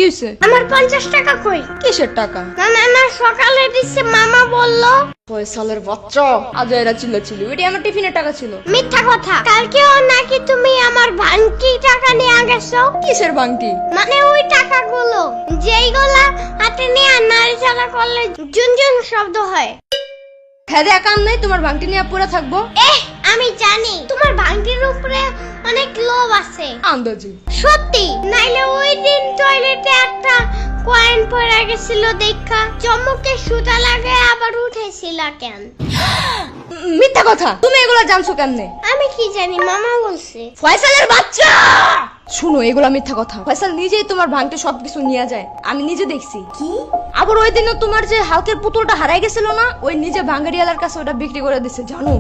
হইছে? আমার 50 টাকা কই? কিসের টাকা? না সকালে দিছে, মামা বলল। ফয়সালের বাচ্চা, আজ এরা চিল্লাচিল্লি, ওইটা আমার টিফিনের টাকা ছিল। মিথ্যা কথা। কালকেও নাকি তুমি আমার ভাঙতি টাকা নিয়ে গেছো। কিসের বাংটি? মানে ওই টাকাগুলো যেইগুলা হাতে নিয়ে নাড়াচাড়া করলে ঝুনঝুন শব্দ হয়। খেদে কাম নাই, তোমার বাংটি নিয়ে পড়ে থাকবো? আমি জানি তোমার ভাঙতির উপরে অনেক লোভ আছে। আন্দাজি। সত্যি, নাইলে ওই দিন টয়লেটে একটা কয়েন পড়ে গেছিল দেখা চমকে সুতা লাগে আবার উঠেছিল কেন? মিথ্যা কথা, তুমি এগুলা জানছো কেমনে? আমি কি জানি, মামা বলছে। ফয়সালের বাচ্চা, শুনো এগুলা মিথ্যা কথা। ফয়সাল নিজেই তোমার ভাঙতে সবকিছু নিয়ে যায়, আমি নিজে দেখছি। কি? আবার ওই দিনও তোমার যে হালকের পুতুলটা হারাই গেছিল না, ওই নিজে ভাঙ্গারিয়ালার কাছে ওটা বিক্রি করে দিছে, জানো?